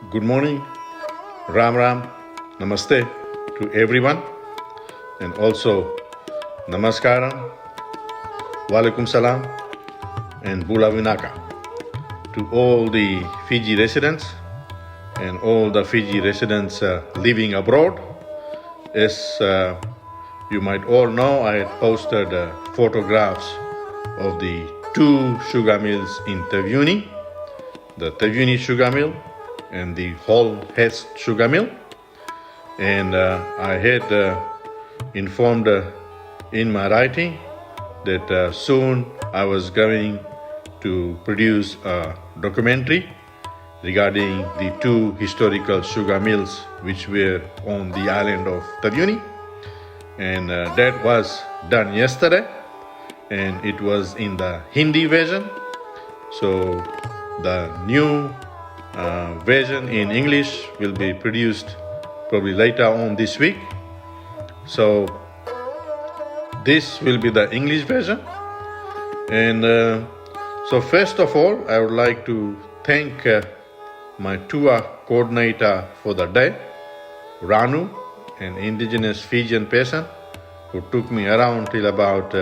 Good morning, Ram Ram, Namaste to everyone, and also Namaskaram, Walaikum Salam, and Bula Vinaka to all the Fiji residents and all the Fiji residents living abroad. As you might all know, I had posted photographs of the two sugar mills in Taveuni, the Taveuni sugar mill and the Holmhurst sugar mill, and I had informed in my writing that soon I was going to produce a documentary regarding the two historical sugar mills which were on the island of Taveuni, and that was done yesterday, and it was in the Hindi version. So the new version in English will be produced probably later on this week. So this will be the English version. And so first of all, I would like to thank my tour coordinator for the day, Ranu, an indigenous Fijian person who took me around till about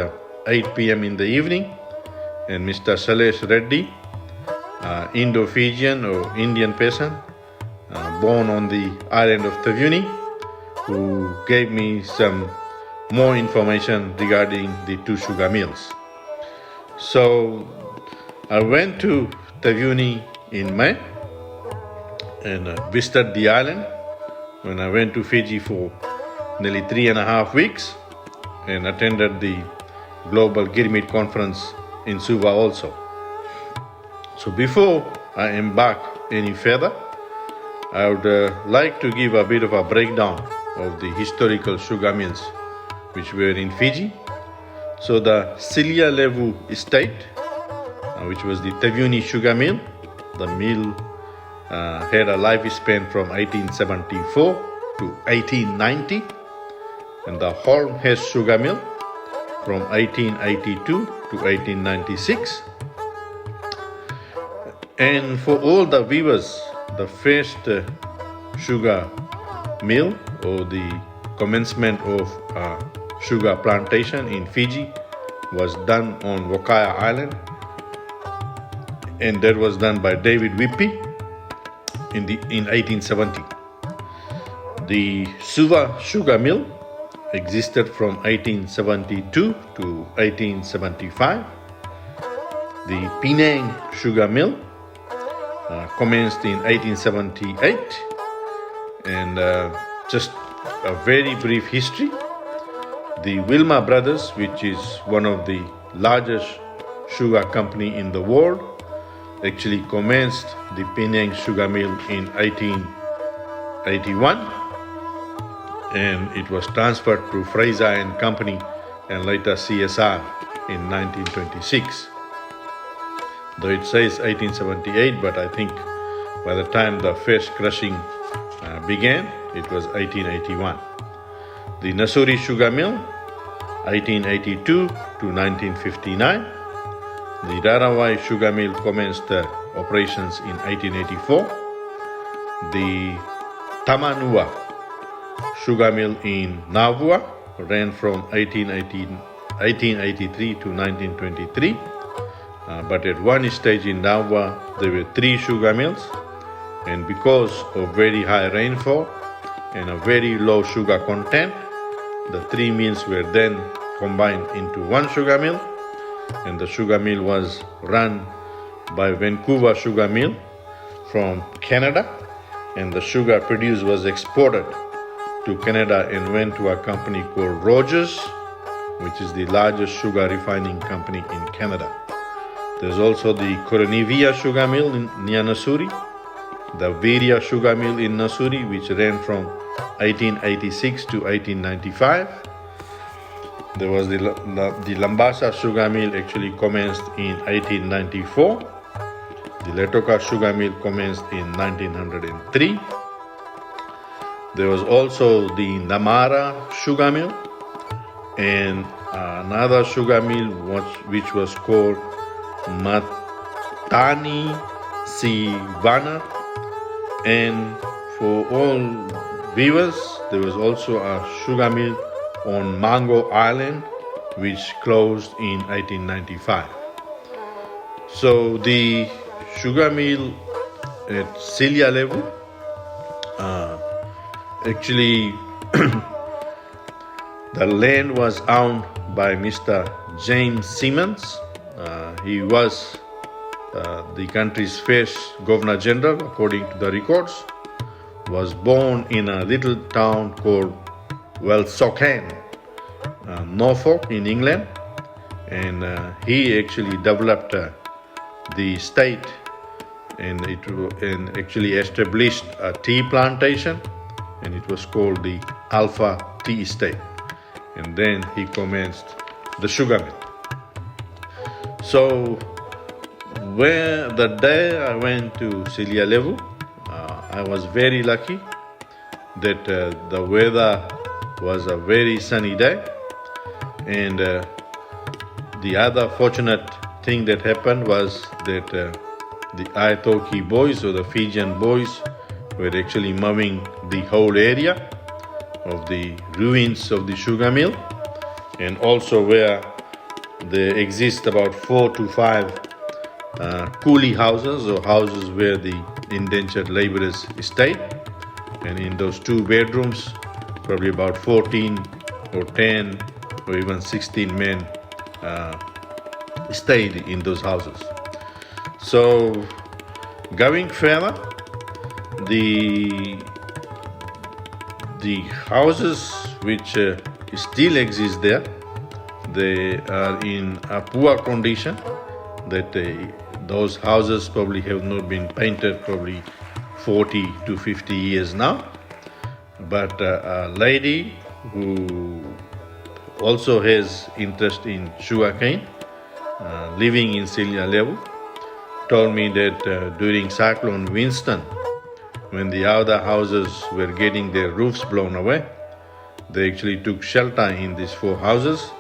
8 p.m. in the evening, and Mr. Salesh Reddy, Indo-Fijian or Indian person, born on the island of Taveuni, who gave me some more information regarding the two sugar mills. So I went to Taveuni in May and visited the island when I went to Fiji for nearly 3.5 weeks and attended the Global Girmit conference in Suva also. So before I embark any further, I would like to give a bit of a breakdown of the historical sugar mills which were in Fiji. So the Salialevu estate, which was the Taveuni sugar mill, the mill had a lifespan from 1874 to 1890, and the Holmhurst sugar mill from 1882 to 1896. And for all the viewers, the first sugar mill or the commencement of sugar plantation in Fiji was done on Wakaya Island, and that was done by David Whippy in 1870. The Suva sugar mill existed from 1872 to 1875. The Penang sugar mill commenced in 1878, and just a very brief history. The Wilma brothers, which is one of the largest sugar company in the world, actually commenced the Penang sugar mill in 1881, and it was transferred to Fraser and Company and later CSR in 1926. Though it says 1878, but I think by the time the first crushing began, it was 1881. The Nasuri sugar mill, 1882 to 1959. The Rarawai sugar mill commenced operations in 1884. The Tamanua sugar mill in Navua ran from 1883 to 1923. But at one stage in Navua, there were 3 sugar mills, and because of very high rainfall and a very low sugar content, the 3 mills were then combined into one sugar mill, and the sugar mill was run by Vancouver Sugar Mill from Canada, and the sugar produced was exported to Canada and went to a company called Rogers, which is the largest sugar refining company in Canada. There's also the Koronivia sugar mill near Nasuri, the Viria sugar mill in Nasuri, which ran from 1886 to 1895. There was the Lambasa sugar mill actually commenced in 1894. The Letoka sugar mill commenced in 1903. There was also the Namara sugar mill and another sugar mill which was called Matani Sivana, And for all viewers, there was also a sugar mill on Mango Island which closed in 1895. So the sugar mill at Salialevu, actually the land was owned by Mr. James Simmons. He was the country's first Governor General, according to the records. Was born in a little town called Swagatam, Norfolk in England, and he actually developed the state and actually established a tea plantation, and it was called the Alpha Tea Estate. And then he commenced the sugar mill. So where the day I went to Salialevu, I was very lucky that the weather was a very sunny day, and the other fortunate thing that happened was that the Aitoki boys, or the Fijian boys, were actually mowing the whole area of the ruins of the sugar mill, and also where there exist about 4 to 5 coolie houses, or houses where the indentured laborers stayed, and in those 2 bedrooms probably about 14 or 10 or even 16 men stayed in those houses. So going further, the houses which still exist there, they are in a poor condition, that those houses probably have not been painted probably 40 to 50 years now. But a lady who also has interest in sugarcane, living in Salialevu, told me that during Cyclone Winston, when the other houses were getting their roofs blown away, they actually took shelter in these 4 houses,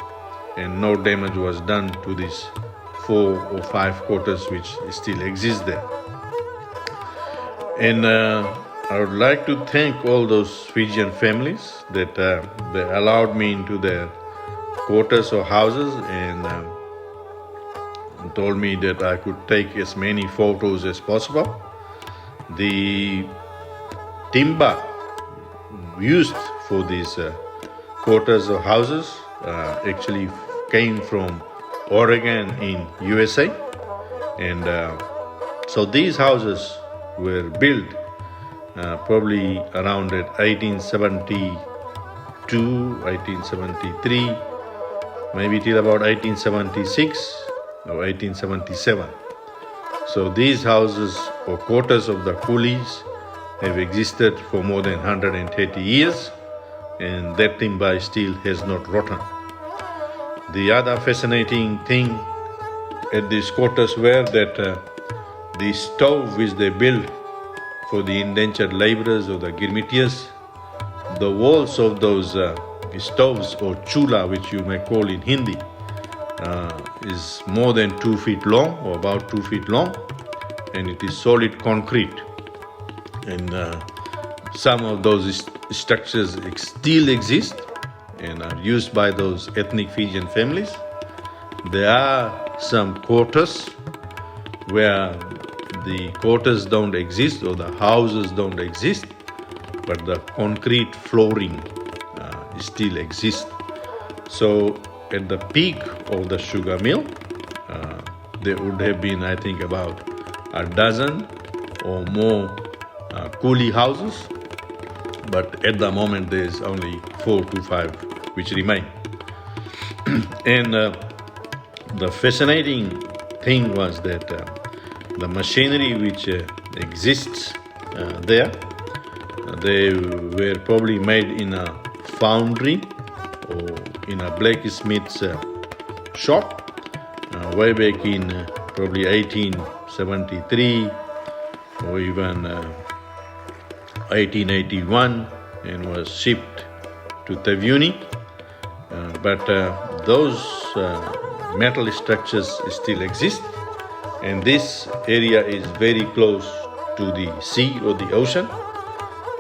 and no damage was done to these 4 or 5 quarters which still exist there. And I would like to thank all those Fijian families that they allowed me into their quarters or houses, and told me that I could take as many photos as possible. The timber used for these quarters or houses actually came from Oregon in USA, and so these houses were built probably around 1872, 1873, maybe till about 1876 or 1877. So these houses or quarters of the coolies have existed for more than 130 years, and that timber still has not rotten. The other fascinating thing at these quarters were that the stove which they built for the indentured laborers or the Girmitiyas, the walls of those stoves, or chula which you may call in Hindi, is more than 2 feet long, or about 2 feet long, and it is solid concrete. And some of those structures still exist and are used by those ethnic Fijian families. There are some quarters where the quarters don't exist, or the houses don't exist, but the concrete flooring still exists. So at the peak of the sugar mill, there would have been, I think, about a dozen or more coolie houses, but at the moment there is only 4 to 5 which remain. And the fascinating thing was that the machinery which exists there, they were probably made in a foundry or in a blacksmith's shop way back in probably 1873 or even 1881, and was shipped to Taveuni. But those metal structures still exist, and this area is very close to the sea or the ocean,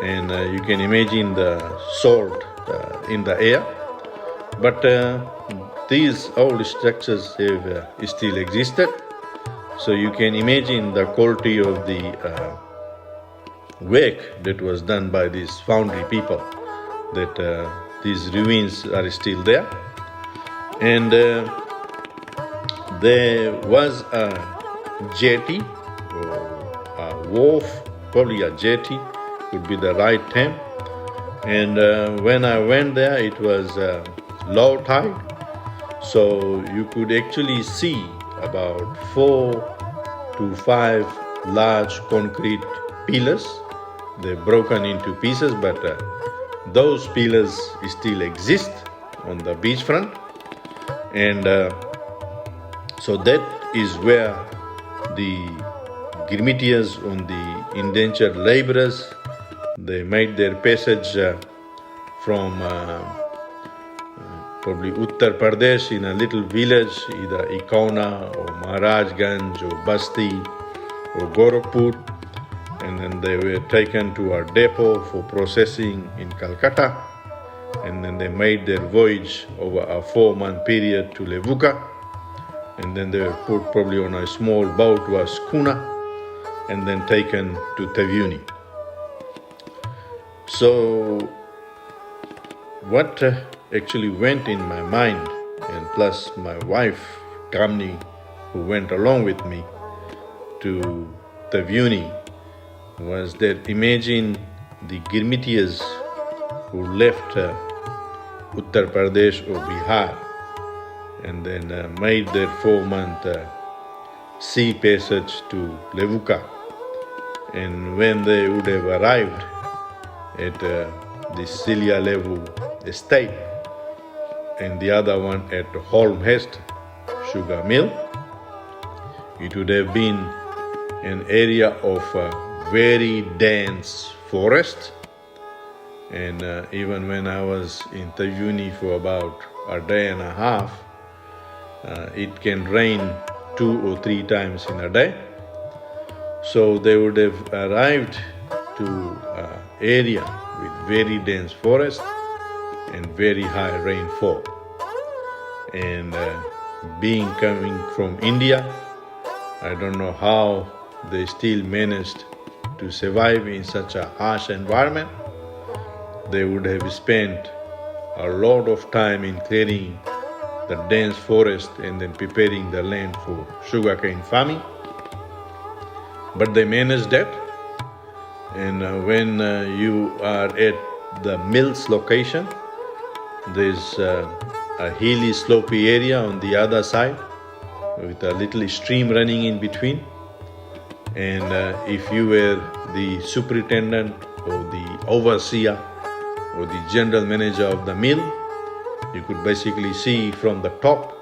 and you can imagine the salt in the air. But these old structures have still existed, so you can imagine the quality of the work that was done by these foundry people, that these ruins are still there. And there was a jetty, or a wharf, probably a jetty would be the right term. And when I went there, it was low tide, so you could actually see about 4 to 5 large concrete pillars. They're broken into pieces, but those pillars still exist on the beachfront. And so that is where the Girmitiyas, on the indentured laborers, they made their passage from probably Uttar Pradesh, in a little village, either Ikauna or Maharajganj or Basti or Gorakhpur, and then they were taken to a depot for processing in Calcutta, and then they made their voyage over a 4-month period to Levuka, and then they were put probably on a small boat to a schooner, and then taken to Taveuni. So what actually went in my mind, and plus my wife Kamni, who went along with me to Taveuni, was that imagine the Girmitiyas who left Uttar Pradesh or Bihar and then made their 4-month sea passage to Levuka. And when they would have arrived at the Salialevu estate and the other one at Holmhurst sugar mill, it would have been an area of very dense forest. And even when I was in Taveuni for about a day and a half, it can rain 2 or 3 times in a day. So they would have arrived to an area with very dense forest and very high rainfall. And being coming from India, I don't know how they still managed to survive in such a harsh environment. They would have spent a lot of time in clearing the dense forest and then preparing the land for sugarcane farming. But they managed that. And when you are at the mill's location, there's a hilly, slopey area on the other side with a little stream running in between. And if you were the superintendent or the overseer or the general manager of the mill, you could basically see from the top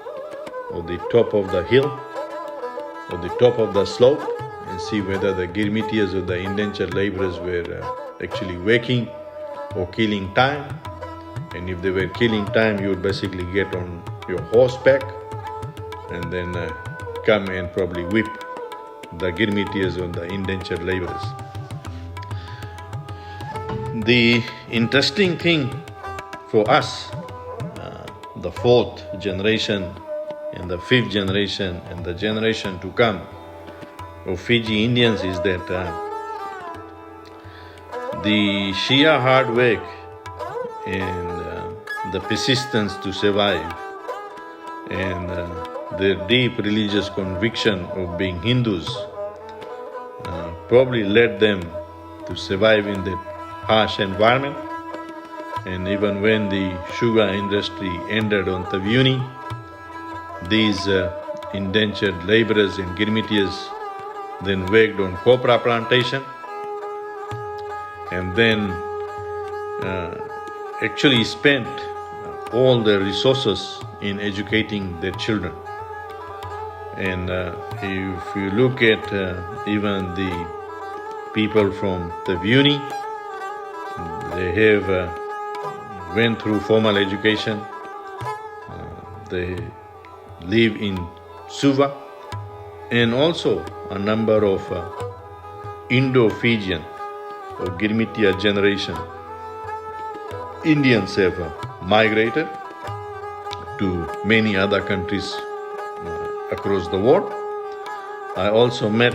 or the top of the hill or the top of the slope and see whether the Girmitiyas or the indentured laborers were actually working or killing time. And if they were killing time, you would basically get on your horseback and then come and probably whip the Girmitiyas or the indentured laborers. The interesting thing for us, the 4th generation and the 5th generation and the generation to come of Fiji Indians, is that the sheer hard work and the persistence to survive and their deep religious conviction of being Hindus probably led them to survive in that harsh environment. And even when the sugar industry ended on Taveuni, these indentured laborers and Girmitiyas then worked on copra plantation and then actually spent all their resources in educating their children. And if you look at even the people from Taveuni, they have went through formal education. They live in Suva, and also a number of Indo-Fijian or Girmitiya generation Indians have migrated to many other countries across the world. I also met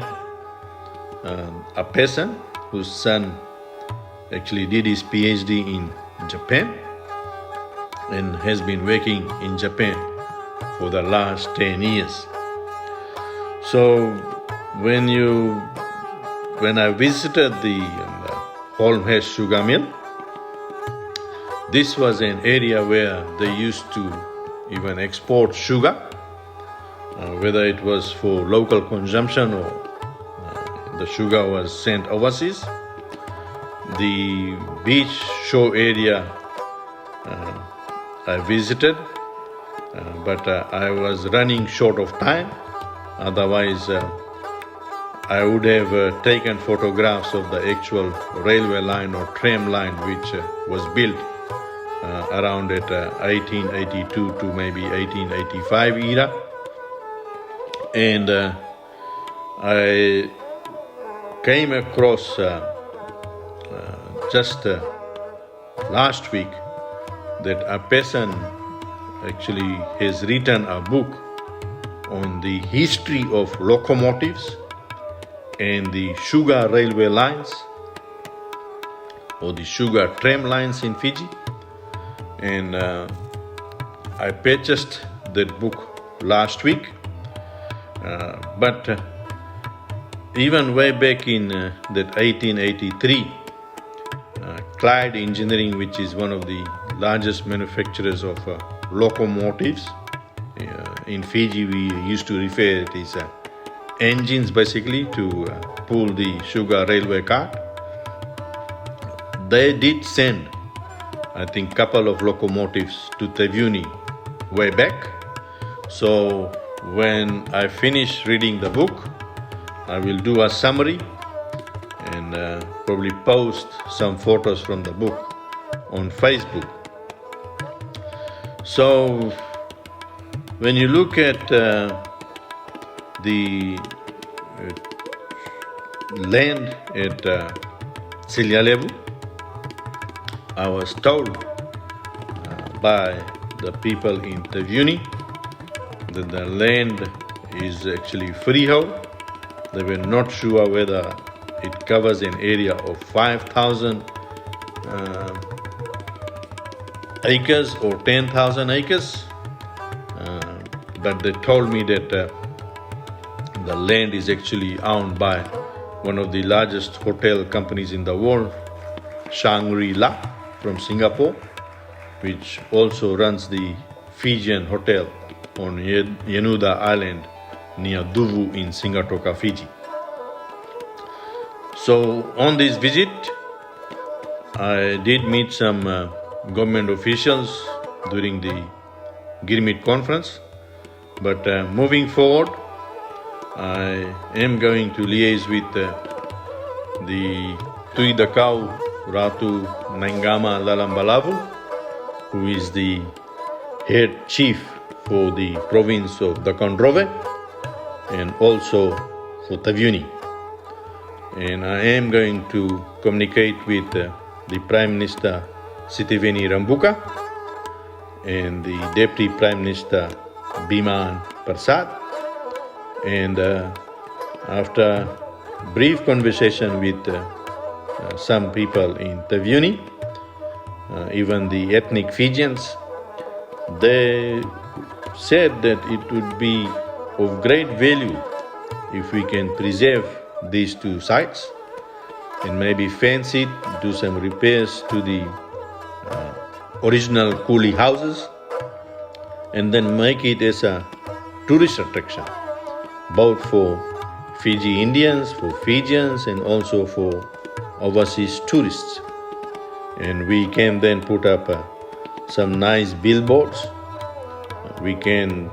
a person whose son actually did his PhD in Japan and has been working in Japan for the last 10 years. So when I visited the Holmhurst sugar mill, this was an area where they used to even export sugar, whether it was for local consumption or the sugar was sent overseas. The beach shore area I visited, but I was running short of time. Otherwise, I would have taken photographs of the actual railway line or tram line which was built around 1882 to maybe 1885 era. And I came across just last week that a person actually has written a book on the history of locomotives and the sugar railway lines or the sugar tram lines in Fiji. And I purchased that book last week. But even way back in that 1883, Clyde Engineering, which is one of the largest manufacturers of locomotives in Fiji, we used to refer it as engines basically to pull the sugar railway cart. They did send, I think, couple of locomotives to Taveuni way back. So when I finish reading the book, I will do a summary and probably post some photos from the book on Facebook. So when you look at the land at Salialevu, I was told by the people in Taveuni that the land is actually freehold. They were not sure whether it covers an area of 5,000 acres or 10,000 acres, but they told me that the land is actually owned by one of the largest hotel companies in the world, Shangri-La from Singapore, which also runs the Fijian hotel on Yenuda Island near Duvu in Singatoka, Fiji. So on this visit, I did meet some government officials during the Girmit conference, but moving forward, I am going to liaise with the Tuidakau Ratu Nangama Lalambalavu, who is the head chief for the province of Dakondrove and also for Taveuni. And I am going to communicate with the Prime Minister Sitiveni Rambuka and the Deputy Prime Minister Biman Prasad. And after brief conversation with some people in Taveuni, even the ethnic Fijians, they said that it would be of great value if we can preserve these two sites and maybe fence it, do some repairs to the original coolie houses, and then make it as a tourist attraction, both for Fiji Indians, for Fijians, and also for overseas tourists. And we can then put up some nice billboards. We can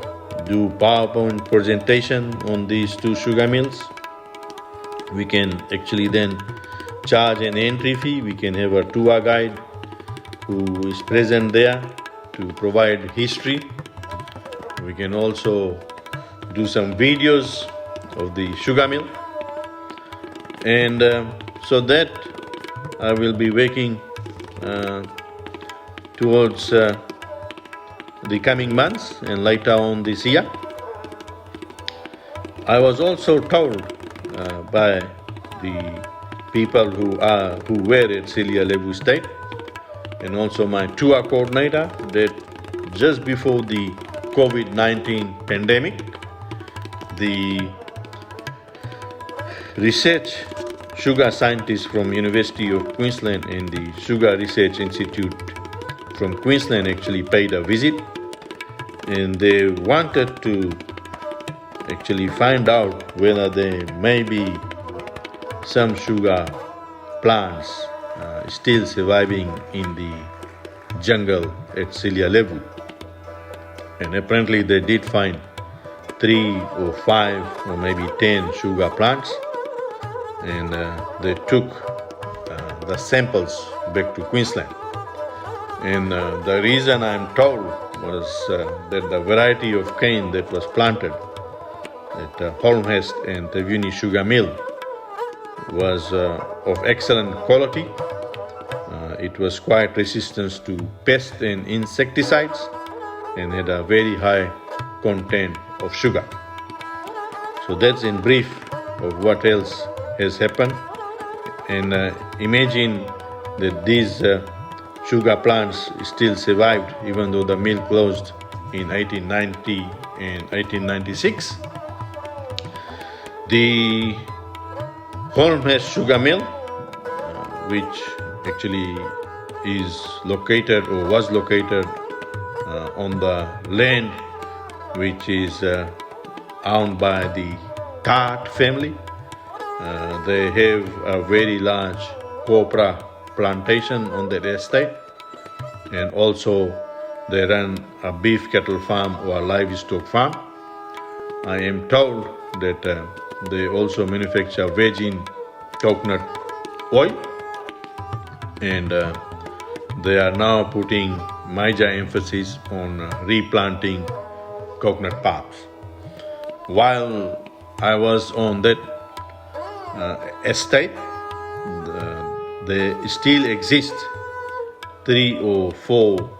do PowerPoint presentation on these two sugar mills. We can actually then charge an entry fee. We can have a tour guide who is present there to provide history. We can also do some videos of the sugar mill. And so that I will be working towards the coming months and later on this year. I was also told by the people who were at Salialevu State and also my tour coordinator that just before the COVID-19 pandemic, the research sugar scientists from University of Queensland and the Sugar Research Institute from Queensland actually paid a visit, and they wanted to actually find out whether there may be some sugar plants still surviving in the jungle at Salialevu. And apparently they did find 3 or 5 or maybe 10 sugar plants, and they took the samples back to Queensland. And the reason I'm told was that the variety of cane that was planted at Holmhurst and Taveuni sugar mill was of excellent quality. It was quite resistant to pests and insecticides and had a very high content of sugar. So that's in brief of what else has happened. And imagine that these sugar plants still survived even though the mill closed in 1890 and 1896. The Holmhurst sugar mill, which actually is located or was located on the land which is owned by the Tart family. They have a very large copra plantation on their estate, and also they run a beef cattle farm or a livestock farm. I am told that they also manufacture virgin coconut oil, and they are now putting major emphasis on replanting coconut palms. While I was on that estate, there still exist 3 or 4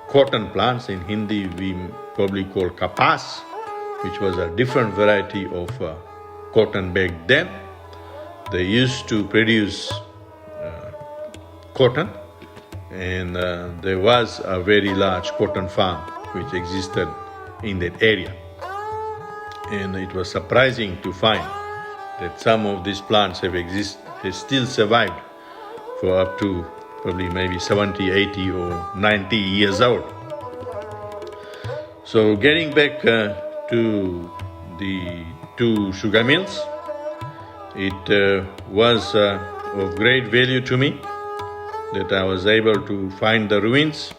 cotton plants. In Hindi we probably call kapas, which was a different variety of cotton back then. They used to produce cotton, and there was a very large cotton farm which existed in that area. And it was surprising to find that some of these plants have still survived for up to probably maybe 70, 80 or 90 years old. So getting back to the 2 sugar mills, it was of great value to me that I was able to find the ruins,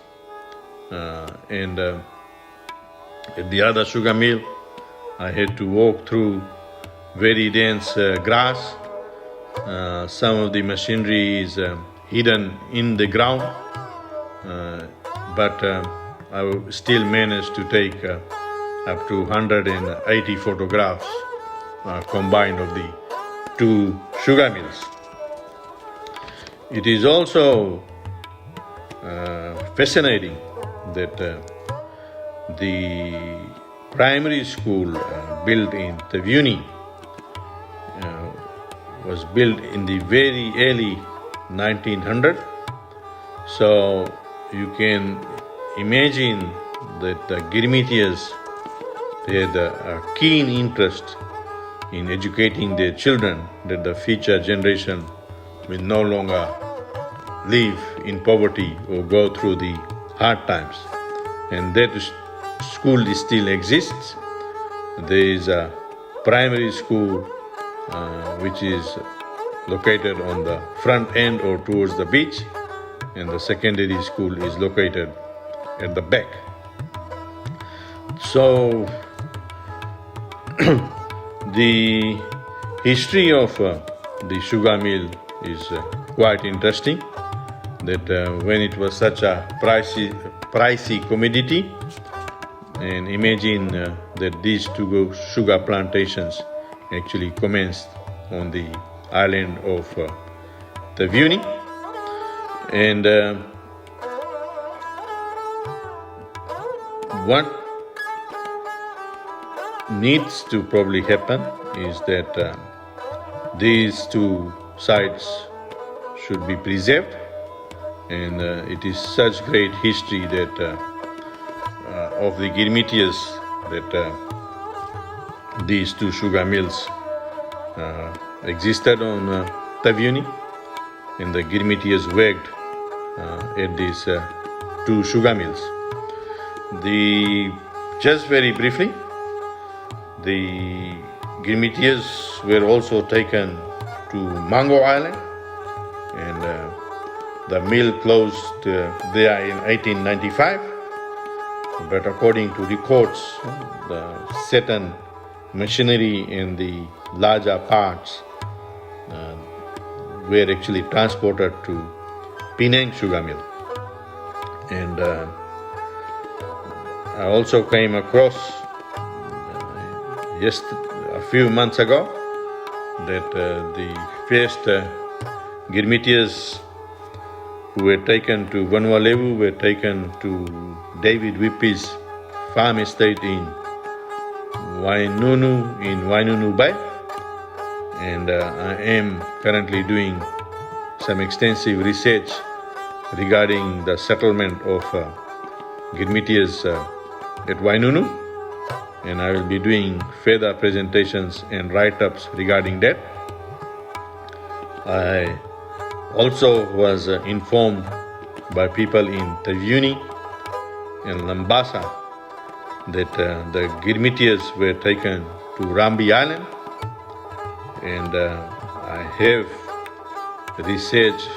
and at the other sugar mill I had to walk through very dense grass. Some of the machinery is hidden in the ground, but I still managed to take up to 180 photographs combined of the 2 sugar mills. It is also fascinating that the primary school built in Taveuni was built in the very early 1900s. So you can imagine that the Girmitiyas had a keen interest in educating their children, that the future generation will no longer live in poverty or go through the hard times. And that school still exists. There is a primary school which is located on the front end or towards the beach, and the secondary school is located at the back. So the history of the sugar mill is quite interesting, that when it was such a pricey commodity, and imagine that these 2 sugar plantations actually commenced on the island of Taveuni. And what needs to probably happen is that these two sites should be preserved, and it is such great history that of the Girmitiyas that these two sugar mills existed on Taveuni, and the Girmitiyas worked at these two sugar mills. Just very briefly, the Girmitiyas were also taken to Mango Island, and the mill closed there in 1895. But according to records, the certain machinery and the larger parts were actually transported to Penang Sugar Mill. And I also came across just a few months ago that the first Girmitiyas who were taken to Vanuatu were taken to David Whippy's farm estate in Wainunu Bay, and I am currently doing some extensive research regarding the settlement of Girmitiyas at Wainunu, and I will be doing further presentations and write-ups regarding that. I also was informed by people in Taveuni and Lambasa that the Girmitiyas were taken to Rambi Island, and I have researched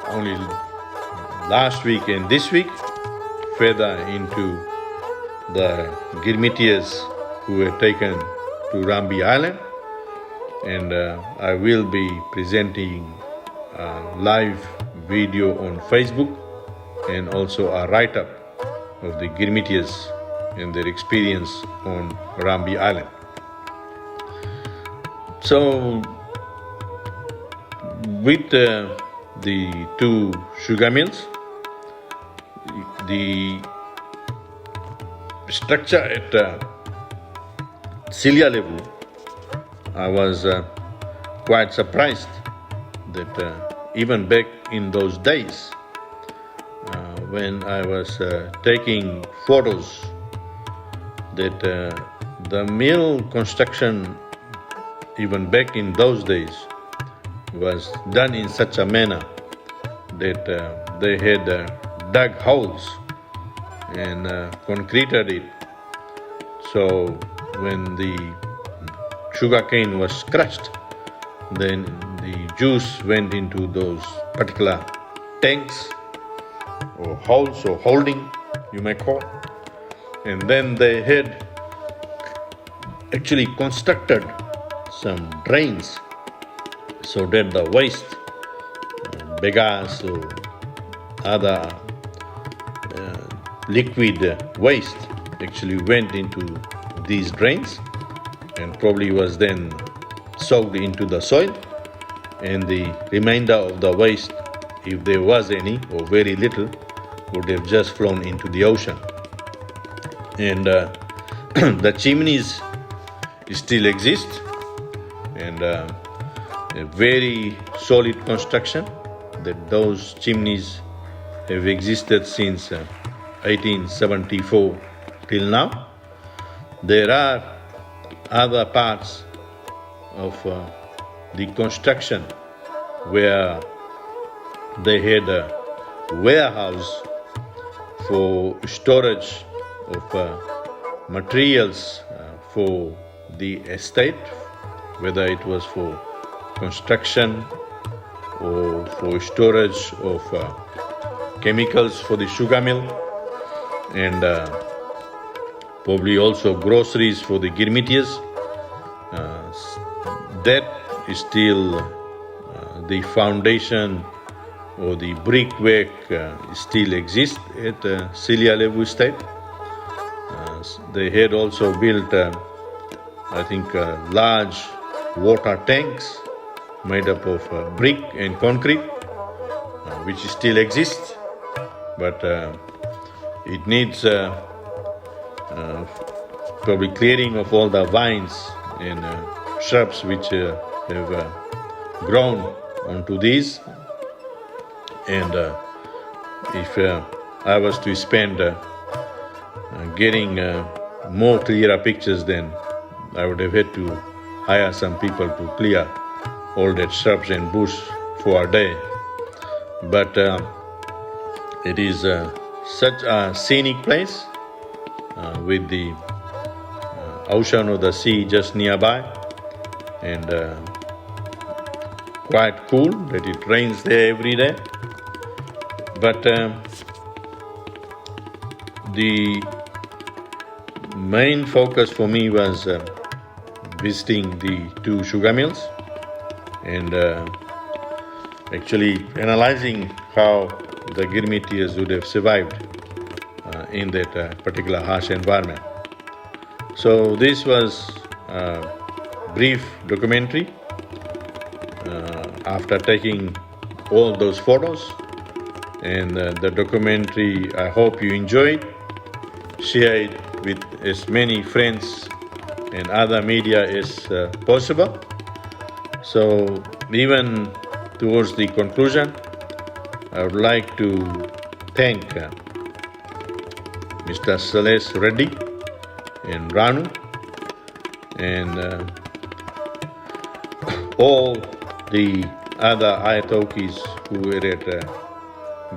only last week and this week further into the Girmitiyas who were taken to Rambi Island, and I will be presenting a live video on Facebook and also a write-up of the Girmitiyas and their experience on Rambi Island. So with the two sugar mills, the structure at Salialevu, I was quite surprised that even back in those days, when I was taking photos, that the mill construction even back in those days was done in such a manner that they had dug holes and concreted it. So when the sugar cane was crushed, then the juice went into those particular tanks or holes or holding, you may call, and then they had actually constructed some drains so that the waste, begas or other liquid waste actually went into these drains and probably was then soaked into the soil, and the remainder of the waste, if there was any or very little, would have just flown into the ocean. And the chimneys still exist, and a very solid construction, that those chimneys have existed since 1874 till now. There are other parts of the construction where they had a warehouse for storage of materials for the estate, whether it was for construction or for storage of chemicals for the sugar mill, and probably also groceries for the Girmitiyas. That is still the foundation or the brickwork still exists at Salialevu estate. They had also built, I think, large water tanks made up of brick and concrete, which still exists, but it needs probably clearing of all the vines and shrubs which have grown onto these. And if I was to spend getting more clearer pictures, then I would have had to hire some people to clear all that shrubs and bush for a day. But it is such a scenic place with the ocean or the sea just nearby, and quite cool that it rains there every day. But the main focus for me was visiting the two sugar mills and actually analyzing how the Girmitiyas would have survived in that particular harsh environment. So this was a brief documentary. After taking all those photos, and the documentary, I hope you enjoyed. Share it with as many friends and other media as possible. So even towards the conclusion, I would like to thank Mr. Sales Reddy and Ranu and all the other Ayatokis who were at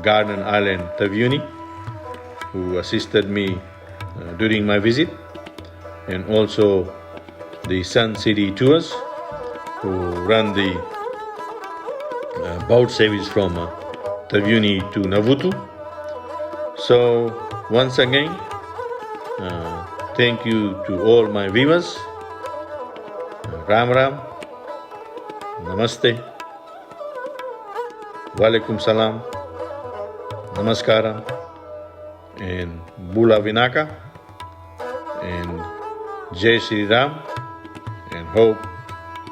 Garden Island, Taveuni, who assisted me during my visit, and also the Sun City Tours, who run the boat service from Taveuni to Navutu. So once again, thank you to all my viewers. Ram Ram, Namaste, Walaikum Salam, Namaskaram, and Bula Vinaka, and Jai Shri Ram, and hope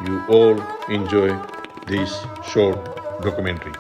you all enjoy this short documentary.